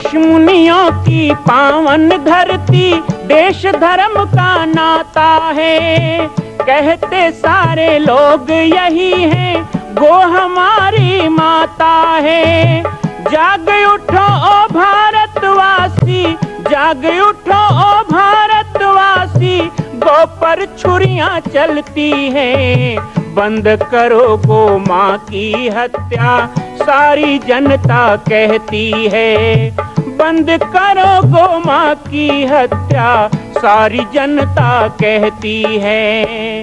ऋषि मुनियों की पावन धरती, देश धर्म का नाता है। कहते सारे लोग यही हैं, गो हमारी माता है। जाग उठो ओ भारतवासी, जाग उठो ओ भारतवासी, गो पर छुरियां चलती हैं। बंद करो गो माँ की हत्या, सारी जनता कहती है। बंद करो गो माँ की हत्या, सारी जनता कहती है।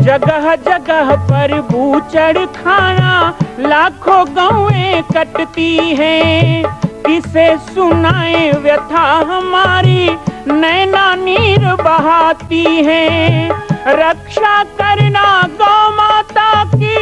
जगह जगह पर बूचड़ खाना, लाखों गौएं कटती हैं। किसे सुनाए व्यथा हमारी, नैना नीर बहाती हैं। रक्षा करना गौ माता की,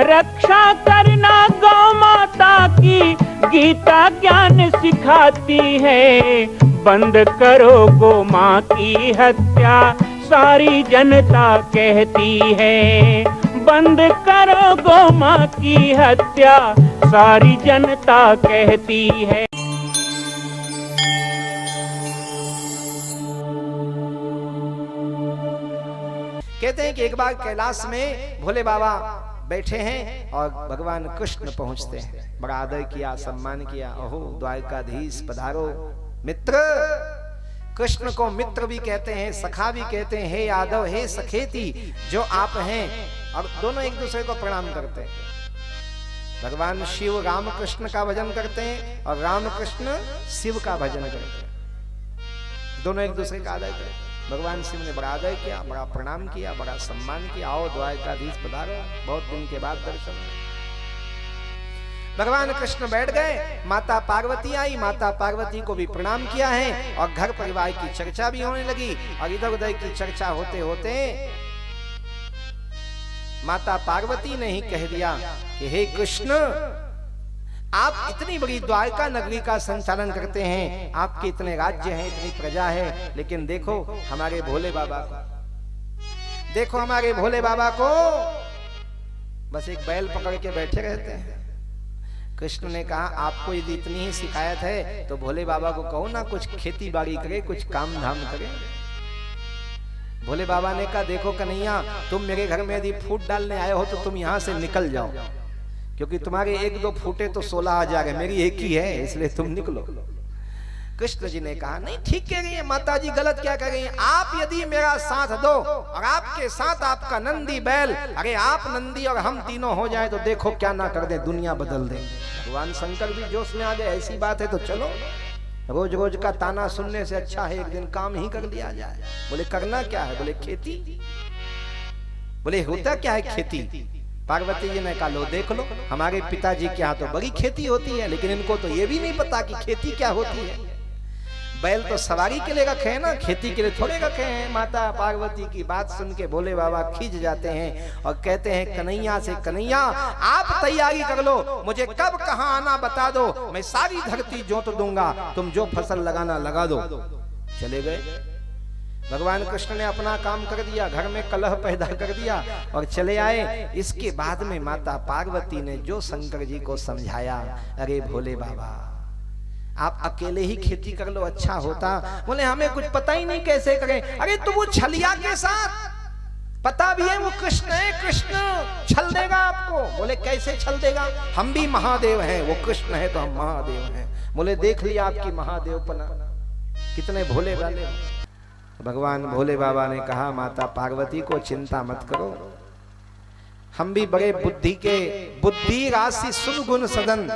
रक्षा करना गौ माता की, गीता ज्ञान सिखाती है। बंद करो गो माँ की हत्या, सारी जनता कहती है। बंद करो गो माँ की हत्या, सारी जनता कहती है। कहते हैं कि एक बार कैलाश में भोले बाबा बैठे हैं और भगवान कृष्ण पहुंचते हैं। बड़ा आदर किया, सम्मान किया। ओहो द्वारकाधीश पधारो मित्र। कृष्ण को मित्र भी कहते हैं, सखा भी कहते हैं। हे यादव, हे सखेती, जो आप हैं। और दोनों एक दूसरे को प्रणाम करते हैं। भगवान शिव राम कृष्ण का भजन करते हैं और राम कृष्ण शिव का भजन करते हैं। दोनों एक दूसरे का आदर करते हैं। भगवान शिव ने बड़ा आदर किया, बड़ा प्रणाम किया, बड़ा सम्मान किया। आओ द्वारकाधीश पधारो, बहुत दिन के बाद दर्शन। भगवान कृष्ण बैठ गए, माता पार्वती आई। माता पार्वती को भी प्रणाम किया है और घर परिवार की चर्चा भी होने लगी। और इधर उधर की चर्चा होते होते माता पार्वती ने ही कह दिया कि हे कृष्ण, आप इतनी बड़ी द्वारका नगरी का संचालन करते हैं, आपके इतने राज्य हैं, इतनी प्रजा है, लेकिन देखो हमारे भोले बाबा को, देखो हमारे भोले बाबा को बस एक बैल पकड़ के बैठे रहते हैं। कृष्ण ने कहा आपको यदि इतनी ही शिकायत है तो भोले बाबा को कहो ना कुछ खेती बाड़ी करे, कुछ काम धाम करे। भोले बाबा ने कहा देखो कन्हैया, तुम मेरे घर में यदि फूट डालने आए हो तो तुम यहाँ से निकल जाओ, क्योंकि तुम्हारे एक दो फूटे तो 16 आ जाएंगे, मेरी एक ही है, इसलिए तुम निकलो। कृष्ण जी ने कहा नहीं ठीक कह रही है माता जी, गलत क्या कह रही हैं? आप यदि मेरा साथ दो और आपके साथ आपका नंदी बैल, अरे आप नंदी और हम तीनों हो जाए तो देखो क्या ना कर दे, दुनिया बदल दे। भगवान शंकर भी जोश में आ गए, ऐसी बात है तो चलो, रोज रोज का ताना सुनने से अच्छा है एक दिन काम ही कर लिया जाए। बोले करना क्या है? बोले खेती। बोले होता क्या है खेती? पार्वती जी ने कहा लो देख लो, हमारे पिताजी के यहाँ तो बड़ी खेती होती है, लेकिन इनको तो ये भी नहीं पता कि खेती क्या होती है। बैल तो सवारी के लिए रखे हैं ना, खेती के लिए थोड़े रखे हैं। माता पार्वती की बात सुन के भोले बाबा खींच जाते हैं और कहते हैं कन्हैया से, कन्हैया आप तैयारी कर लो, मुझे कब कहाँ आना बता दो, मैं सारी धरती जोत दूंगा, तुम जो फसल लगाना लगा दो। चले गए। भगवान कृष्ण ने अपना काम कर दिया, घर में कलह पैदा कर दिया और चले आए। इसके बाद में माता पार्वती ने जो शंकर जी को समझाया, अरे भोले बाबा आप अकेले ही खेती कर लो अच्छा होता। बोले हमें कुछ पता ही नहीं कैसे करें। अरे तो वो छलिया के साथ पता भी है वो कृष्ण है, कृष्ण छल देगा आपको। बोले कैसे छल देगा? हम भी महादेव हैं, वो कृष्ण है तो हम महादेव हैं। बोले देख लिया आपकी महादेवपना, कितने भोले वाले। भगवान भोले बाबा ने कहा माता पार्वती को चिंता मत करो, हम भी बड़े बुद्धि के, बुद्धि राशि सुन गुण सदन,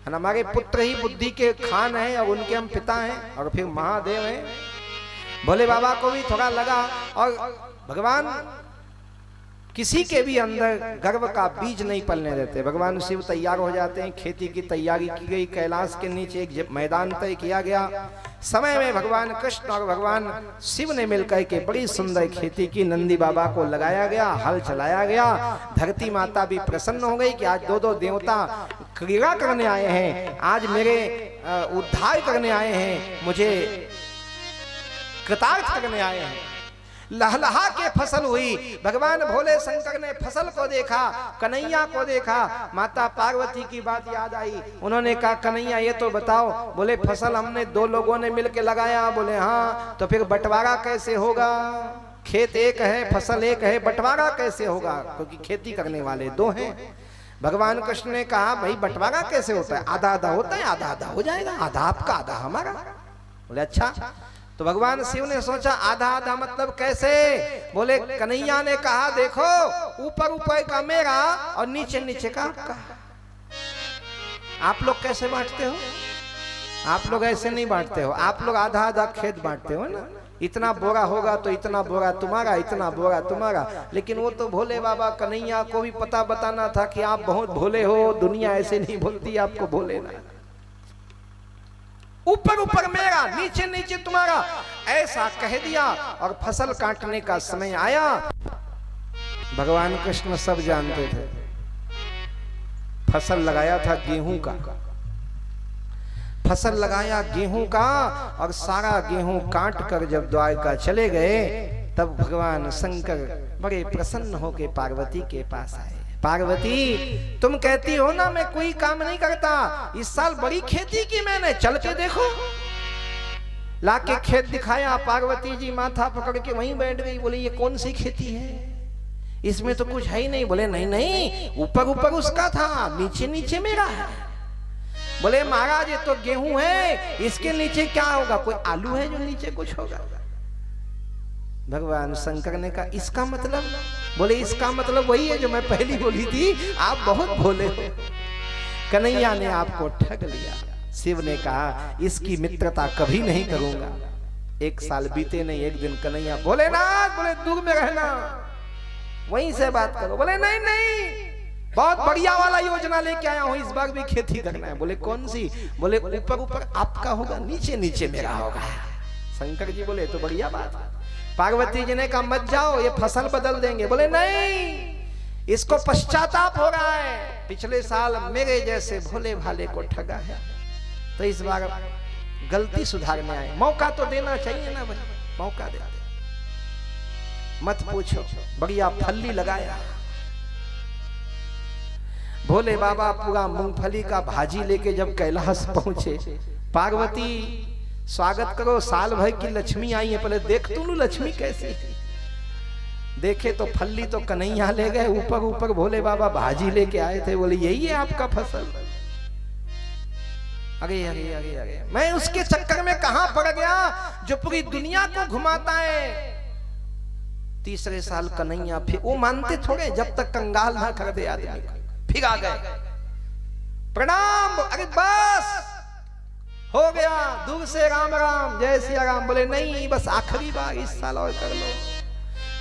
हमारे पुत्र ही बुद्धि के खान हैं और उनके हम पिता हैं और फिर महादेव हैं। भोले बाबा को भी थोड़ा लगा। और भगवान किसी के भी अंदर गर्व का बीज नहीं पलने देते। भगवान शिव तैयार हो जाते हैं, खेती की तैयारी की गई, कैलाश के नीचे एक मैदान तय किया गया। समय में भगवान कृष्ण और भगवान शिव ने मिलकर के बड़ी सुंदर खेती की, नंदी बाबा को लगाया गया, हल चलाया गया। धरती माता भी प्रसन्न हो गई कि आज दो दो देवता क्रीड़ा करने आए हैं, आज मेरे उद्धार करने आए हैं, मुझे कृतार्थ करने आए हैं। लहलहा के फसल हुई। भगवान भोले शंकर ने फसल को देखा, कन्हैया को देखा, माता पार्वती की बात याद आई। उन्होंने कहा कन्हैया ये तो बताओ। बोले फसल हमने 2 लोगों ने मिलकर लगाया। बोले हाँ, तो फिर बंटवारा कैसे होगा? खेत एक है, फसल एक है, बंटवारा कैसे होगा? क्योंकि खेती करने वाले 2 हैं। भगवान कृष्ण ने कहा भाई बंटवारा कैसे होता है? आधा आधा होता है, आधा आधा हो जाएगा, आधा आपका आधा हमारा। बोले अच्छा। तो भगवान शिव ने सोचा आधा आधा मतलब कैसे? बोले कन्हैया ने कहा देखो ऊपर ऊपर का मेरा और नीचे नीचे का आपका। आप लोग कैसे बांटते हो? आप लोग ऐसे नहीं बांटते हो। आप लोग आधा आधा खेत बांटते हो ना, इतना बोरा होगा तो इतना बोरा तुम्हारा, इतना बोरा तुम्हारा। लेकिन वो तो भोले बाबा कन्हैया को भी पता बताना था कि आप बहुत भोले हो, दुनिया ऐसे नहीं बोलती आपको भोले ना। ऊपर ऊपर मेरा, नीचे नीचे तुम्हारा, ऐसा कह दिया। और फसल काटने का समय आया। भगवान कृष्ण सब जानते थे। फसल लगाया था गेहूं का, फसल लगाया गेहूं का, और सारा गेहूं काट कर जब द्वारका चले गए तब भगवान शंकर बड़े प्रसन्न होकर पार्वती के पास आए। पार्वती तुम कहती हो ना मैं कोई काम नहीं करता, इस साल बड़ी खेती की मैंने, चल के देखो। लाके खेत दिखाया। पार्वती जी माथा पकड़ के वहीं बैठ गई। बोले ये कौन सी खेती है? इसमें तो कुछ है ही नहीं। बोले नहीं नहीं, ऊपर ऊपर उसका था, नीचे नीचे मेरा है। बोले महाराज ये तो गेहूं है, इसके नीचे क्या होगा? कोई आलू है जो नीचे कुछ होगा? भगवान शंकर ने कहा इसका मतलब? बोले इसका मतलब वही है जो मैं पहली बोली थी, आप बहुत भोले हो। कन्हैया ने आपको ठग लिया। शिव ने कहा इसकी मित्रता कभी नहीं करूंगा। 1 साल बीते नहीं, एक दिन कन्हैया बोले ना, बोले दूर में रहना, वहीं से बात करो। बोले नहीं नहीं, बहुत बढ़िया वाला योजना लेके आया हूं, इस बार भी खेती करना है। बोले कौन सी? बोले ऊपर ऊपर आपका होगा, नीचे नीचे मेरा होगा। शंकर जी बोले तो बढ़िया बात है। पार्वती जी ने कहा मत जाओ, ये फसल बदल देंगे। बोले नहीं, इसको पश्चाताप हो रहा है, पिछले साल मेरे जैसे भोले भाले को ठगा है, तो इस बार गलती सुधारने आए। मौका तो देना चाहिए ना भाई, मौका दे। मत पूछो, बढ़िया फल्ली लगाया। भोले बाबा पूरा मूंगफली का भाजी लेके जब कैलाश पहुंचे, पार्वती स्वागत करो, साल भर की लक्ष्मी आई है, पहले देख तू लक्ष्मी कैसी। देखे तो फल्ली तो कन्हैया ले गए, ऊपर ऊपर भोले बाबा भाजी लेके आए थे। बोले यही है आपका फसल? अरे अरे अरे अरे, मैं उसके चक्कर में कहां पड़ गया जो पूरी दुनिया को घुमाता है। तीसरे साल कन्हैया फिर, वो मानते थोड़े जब तक कंगाल ना कर दे आदमी को, फिर आ गए प्रणाम। अरे बस हो गया, दूर से राम राम, जय सिया राम। बोले नहीं, बस आखिरी बार इस साल और कर लो।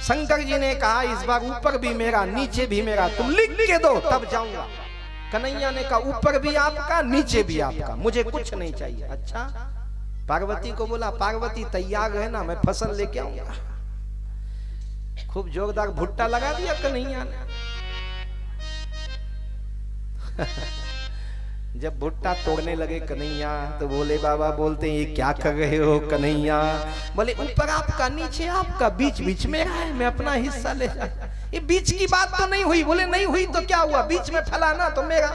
शंकर जी ने कहा इस बार ऊपर भी मेरा, नीचे भी मेरा, तुम लिख के दो तब जाऊंगा। कन्हैया ने कहा ऊपर भी आपका, नीचे भी आपका, मुझे कुछ नहीं चाहिए। अच्छा, पार्वती को बोला पार्वती तैयार है ना, मैं फसल लेके आऊंगा। खूब जोरदार भुट्टा लगा दिया कन्हैया ने। जब भुट्टा तोड़ने लगे कन्हैया, तो भोले बाबा बोलते हैं ये क्या कर रहे हो कन्हैया? बोले ऊपर आपका, नीचे आपका, बीच बीच में है, मैं अपना हिस्सा ले जा। ये बीच की बात तो नहीं हुई। बोले नहीं हुई तो क्या हुआ, बीच में फलाना तो मेरा।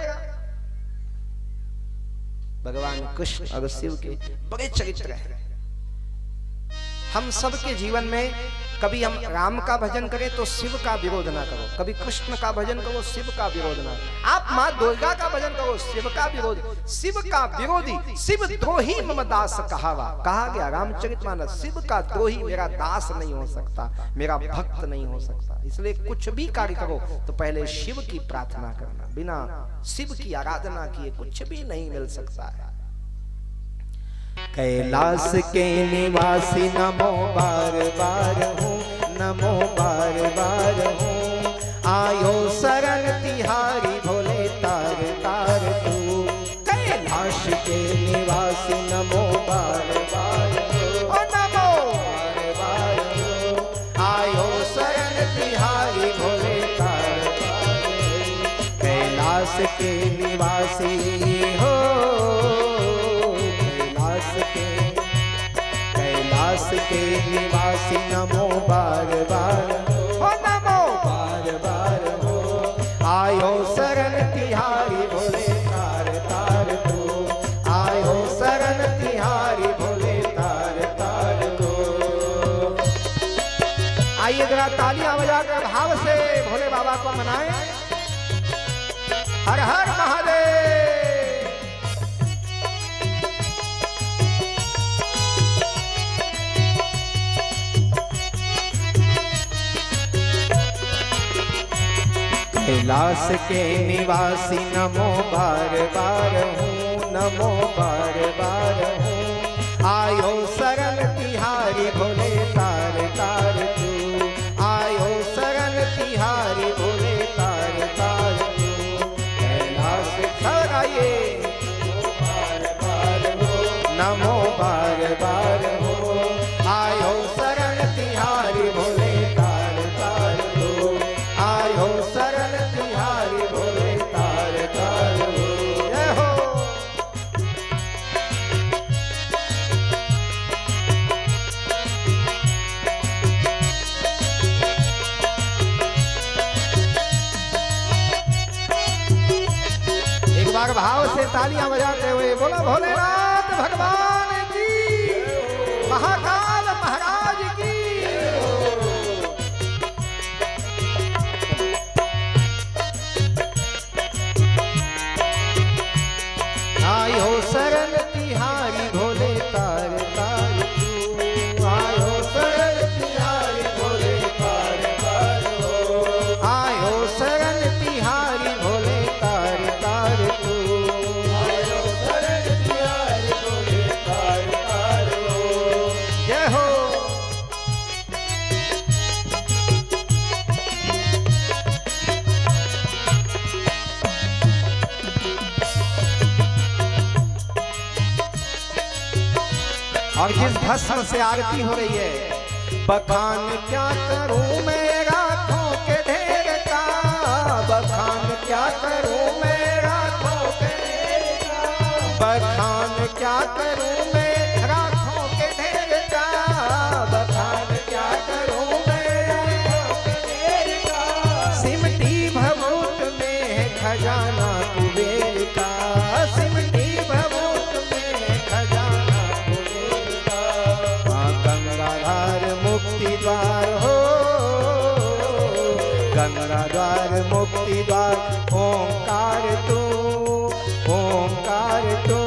भगवान कृष्ण और शिव के बड़े चरित्र हैं। हम सबके जीवन में कभी हम राम का भजन करें तो शिव का विरोध ना करो, कभी कृष्ण का भजन करो शिव का विरोध ना करो। आप माँ दुर्गा का भजन करो, शिव का विरोध, शिव का विरोधी, शिव द्रोही मम दास कहावा। कहा गया रामचरितमानस, शिव का द्रोही मेरा दास नहीं हो सकता, मेरा भक्त नहीं हो सकता। इसलिए कुछ भी कार्य करो तो पहले शिव की प्रार्थना करना, बिना शिव की आराधना किए कुछ भी नहीं मिल सकता है। कैलाश के निवासी नमो बार बार हूँ, नमो बार बार हूँ, आयो शरण तिहारी भोले तार तार तू। कैलाश के निवासी नमो बार बार हूँ, नमो बार बार हूँ, आयो शरण तिहारी भोले तार तार। कैलाश के निवासी हो, कैलाश के निवासी नमो बार बार हो, नमो बार बार हो। आयो शरण तिहारी भोले तार तार दो, आयो शरण तिहारी भोले तार तार दो। आइए जरा तालियां बजाकर भाव से भोले बाबा को मनाएं। हर हर महादेव। कैलाश के निवासी नमो बार बार हूँ, नमो बार बार हूँ। आयो शरण तिहारी भोले तार तार तू, आयो शरण तिहारी भोले तार तार तू। कैलाश खड़ाइए बार बार हो, नमो बार बार हो। आयो शरण तिहारी भोले तार तार तू, आयो शरण तिहारी भोले तार तार हो। जय हो। एक बार भाव से तालियां बजाते हुए बोलो भोलेनाथ भगवान की, महाकाल महाराज की। आयो शरण तिहारी भोले तार तार तू, आयो शरण तिहारी भोले तार तार हो। आयो शरण तिहारी भोले तार तार तू, आयो शरण तिहारी भोले तार तार हो। जय हो। और जिस भस्म से आरती हो रही है, बखान क्या करूं मैं रातों के ढेर का, बखान क्या करूं मैं रातों के ढेर का, बखान क्या करूं मैं रातों के ढेर का, बखान क्या करूं मैं रातों के ढेर का। सिमटी भभूत में है खजाना कुबेर का, सिमटी भभूत में है खजाना कुबेर का। गंगाधार मुक्ति द्वार हो, गंगाधार मुक्ति द्वार ओंकार तू, ओंकार तू।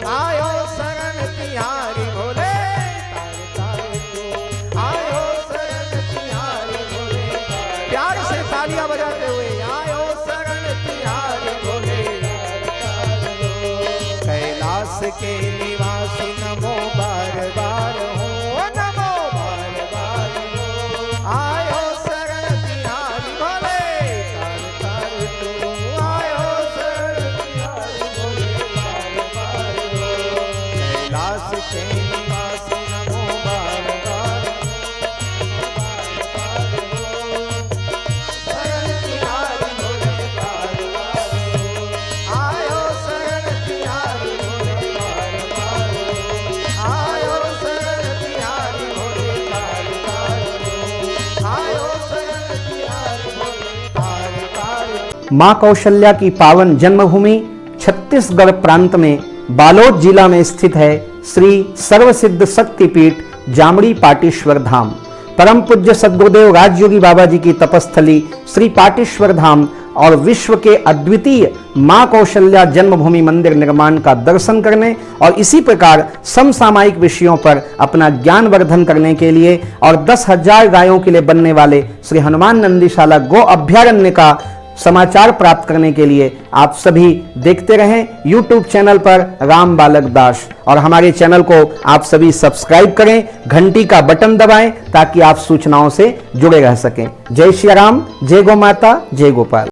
आयो शरण तिहारी भोले तार तार तू, आयो शरण तिहारी भोले तार। प्यार से तालियां बजाते हुए आयो शरण तिहारी भोले तार तार हो। कैलाश के निवासी नमो बार बार हो, नमो बार बार हो। आयो शरण तिहारी भोले तार तार तू, आयो शरण तिहारी भोले तार तार हो। कैलाश के निवासी नमो बार बार हो, शरण तिहारी भोले तार तार हो। आयो शरण तिहारी भोले तार तार हो, आयो शरण तिहारी भोले तार तार हो, आयो शरण तिहारी भोले तार तार हो। मां कौशल्या की पावन जन्मभूमि छत्तीसगढ़ प्रांत में बालोद जिला में स्थित है श्री सर्वसिद्ध शक्तिपीठ जामड़ी पाटेश्वर धाम। परम पूज्य सद्गुरुदेव राजयोगी बाबा जी की तपस्थली श्री पाटेश्वर धाम और विश्व के अद्वितीय मां कौशल्या जन्मभूमि मंदिर निर्माण का दर्शन करने और इसी प्रकार समसामयिक विषयों पर अपना ज्ञान वर्धन करने के लिए और 10,000 गायों के लिए बनने वाले श्री हनुमान नंदीशाला गो अभ्यारण्य का समाचार प्राप्त करने के लिए आप सभी देखते रहें YouTube चैनल पर राम बालक दास, और हमारे चैनल को आप सभी सब्सक्राइब करें, घंटी का बटन दबाएं ताकि आप सूचनाओं से जुड़े रह सकें। जय श्री राम, जय गौ माता, जय गोपाल।